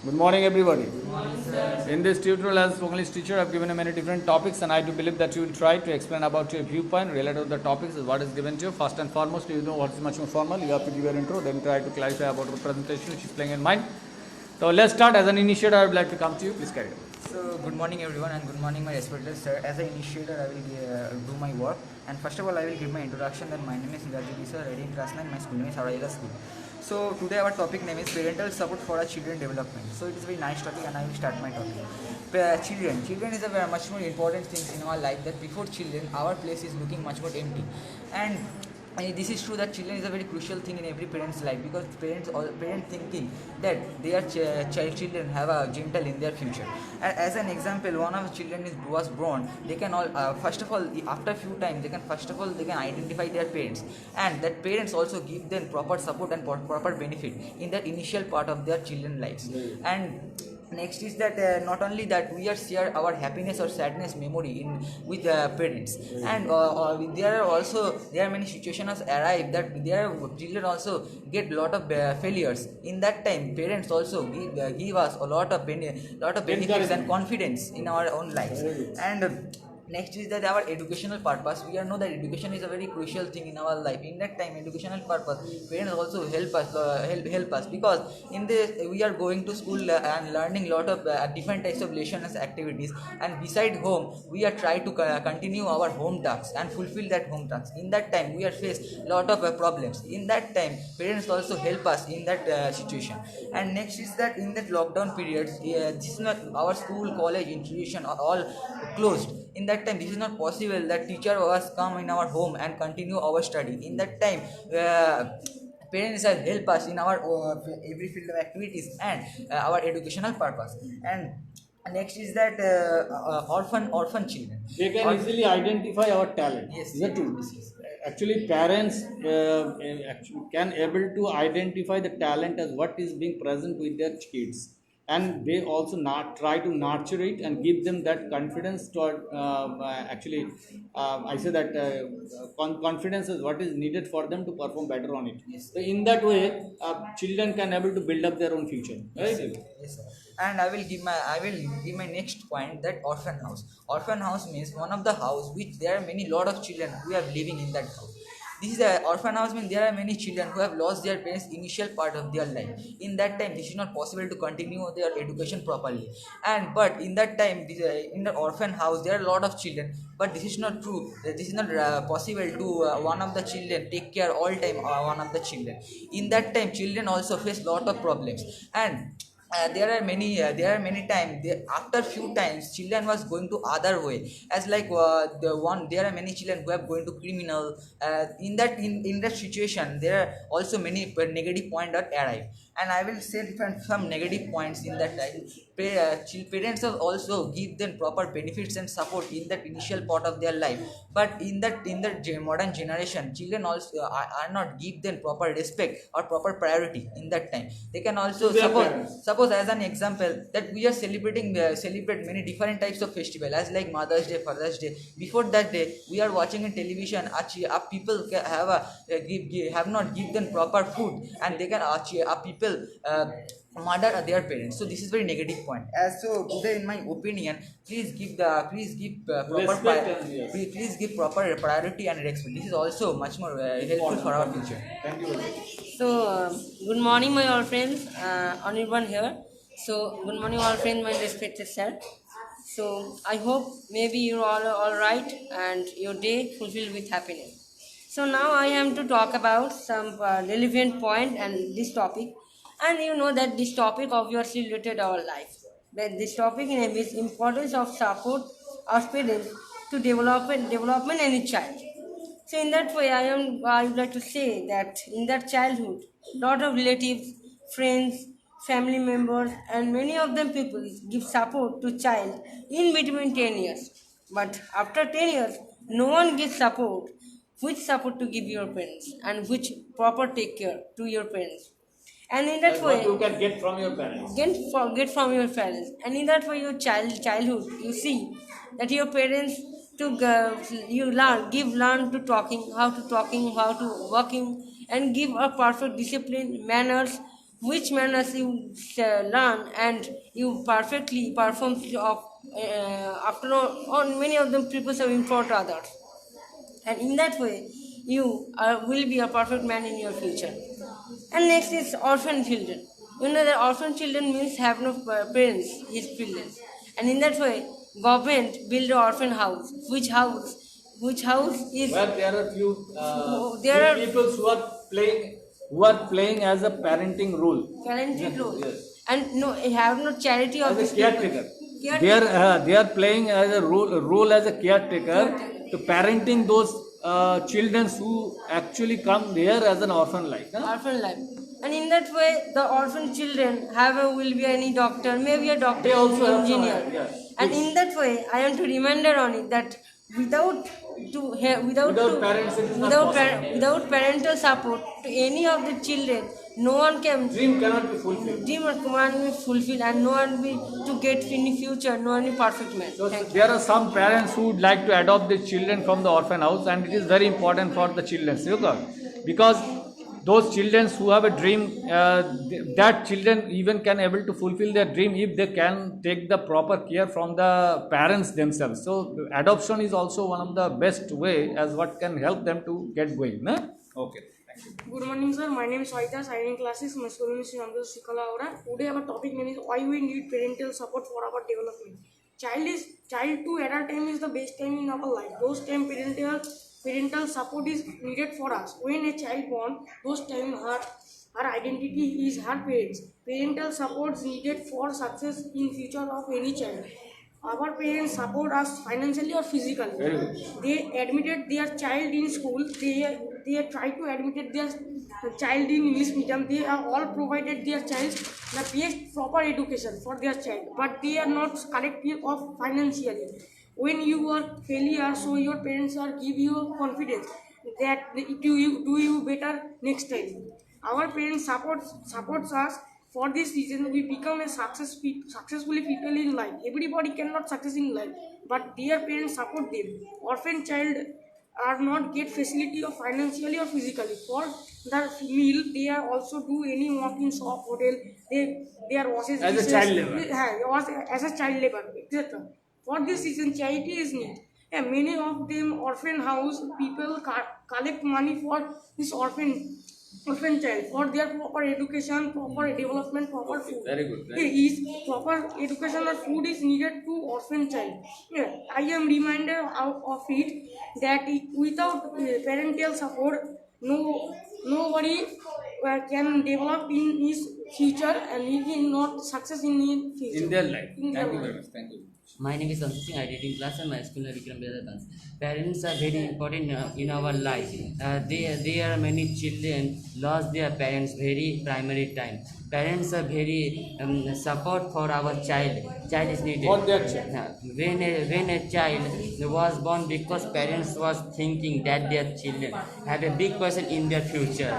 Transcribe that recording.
Good morning, everybody. Good morning, sir. In this tutorial, as English teacher, I've given you many different topics, and I do believe that you will try to explain about your viewpoint related to the topics is what is given to you. First and foremost, you know what is much more formal. You have to give your intro, then try to clarify about the presentation which is playing in mind. So let's start. As an initiator, I would like to come to you. Please carry on. So, good morning, everyone, and good morning, my respected sir. As an initiator, I will do my work. And first of all, I will give my introduction. Then, my name is Belgachia, reading class 9. My school name is Howrah school. So, today our topic name is parental support for our children development. So, it is a very nice topic, and I will start my topic. Children is a very much more important thing in our life. That before children, our place is looking much more empty, and this is true that children is a very crucial thing in every parent's life, because parents thinking that their children have a gentle in their future. As an example, one of the children was born, they can all first of all, after a few times, they can identify their parents, and that parents also give them proper support and proper benefit in that initial part of their children lives. And next is that not only that we are share our happiness or sadness memory in with parents, and there are many situations arrive that their children also get lot of failures. In that time, parents also give us a lot of benefits and confidence in our own lives. And next is that our educational purpose. We all know that education is a very crucial thing in our life. In that time, educational purpose, parents also help us, because in this we are going to school and learning lot of different types of lessons activities. And beside home, we are try to continue our home tasks and fulfill that home tasks. In that time, we are faced lot of problems. In that time, parents also help us in that situation. And next is that in that lockdown periods, this is not our school, college, institution are all closed. In that time, this is not possible that teacher was come in our home and continue our study. In that time, parents have help us in our every field of activities and our educational purpose. And next is that orphan children, They can easily identify our talent. yes, Is that true? yes. Actually, parents actually can able to identify the talent as what is being present with their kids, and they also not try to nurture it and give them that confidence to I say that confidence is what is needed for them to perform better on it. Yes. So in that way, children can able to build up their own future, right? Yes, sir. And I will give my next point, that orphan house. Orphan house means one of the house which there are many lot of children who are living in that house. This is a orphan house means there are many children who have lost their parents initial part of their life. In that time, this is not possible to continue their education properly. And but in that time, in the orphan house, there are a lot of children. But this is not true. This is not possible to one of the children take care all time one of the children. In that time, children also face lot of problems. And there are many times after few times children was going to other way, as like there are many children who have going to criminal. In that situation, there are also many negative point that arrive. And I will say some negative points in that time. Parents will also give them proper benefits and support in that initial part of their life. But in the modern generation, children also are not give them proper respect or proper priority in that time. They can also Their parents. suppose as an example that we are celebrate many different types of festival, as like Mother's Day, Father's Day. Before that day, we are watching in television people have not give them proper food, and they can people murder their parents. So this is very negative point. So today, in my opinion, please give proper Respect and yes. please give proper priority and respect. This is also much more helpful for our future. Thank you very much. So, good morning, my all friends. Anirban here. So, good morning, all friends, my respected sir. So, I hope maybe you're all right and your day fulfilled with happiness. So, now I am to talk about some relevant point and this topic. And you know that this topic obviously related our life. That this topic is importance of support of parents to development any child. So in that way, I would like to say that in that childhood, lot of relatives, friends, family members, and many of them people give support to child in between 10 years. But after 10 years, no one gives support. Which support to give your parents and which proper take care to your parents. And in that Like way, what you can get from your parents. get from your parents, and in that way your childhood you see that your parents to you learn to talking, how to walking, and give a perfect discipline, manners, which manners you learn and you perfectly perform of after all, many of them people serving for others, and in that way you will be a perfect man in your future. And next is orphan children. You know that orphan children means have no parents, his children, and in that way government build an orphan house, which house is Where there are few there are people who are playing as a parenting role. talented role, Yes. and no, have no charity of As a these people. caretaker. Caretaker. They are playing as a role as a caretaker to parenting those children who actually come there as an orphan life. Huh? Orphan life, and in that way the orphan children will be any doctor, maybe a doctor, They also have engineer, some, yeah. and in that way I want to reminder on it that without Without parents, it is not possible. without parental support to any of the children, no one can Dream cannot be fulfilled. dream or command will fulfill, and no one will to get in the future, no one will perfect man. So Thank you. there are some parents who would like to adopt the children from the orphan house, and it is very important for the children, because those children who have a dream, that children even can able to fulfill their dream if they can take the proper care from the parents themselves. So adoption is also one of the best way as what can help them to get going. No? Okay. Thank you. Good morning, sir. My name is Saita. I am in classes. My school name is Howrah. Today our topic name is why we need parental support for our development. Child to adult time is the best time in our life. Those time parental support is needed for us. When a child born, those time her identity is her parents. Parental support is needed for success in future of any child. Our parents support us financially or physically. Very good. They admitted their child in school. They try to admit their child in English medium. They are all provided their child the best proper education for their child, but they are not collective of financially. When you are failure, so your parents are give you confidence that do you better next time. Our parents supports us. For this reason, we become a successfully people in life. Everybody cannot success in life, but their parents support them. Orphan child are not get facility of financially or physically. For the meal, they are also do any work in shop, hotel. They are washes As a dishes, child labor. as a child labor, etc. For this reason, charity is need. And many of them orphan house people collect money for this orphan child for their proper education, proper development, proper food. Very good. Is proper education or food is needed to orphan child. Yeah, I am reminded of it that without parental support, nobody can develop in his future and he will not success in his future. In their life. In Thank their you very life. much. Thank you. My name is Ansu Singh. I read in class and my school name is Vikram. Parents are very important in our life. There are many children lost their parents very primary time. Parents are very support for our child. Child is needed. For their child. When a child was born, because parents was thinking that their children have a big person in their future.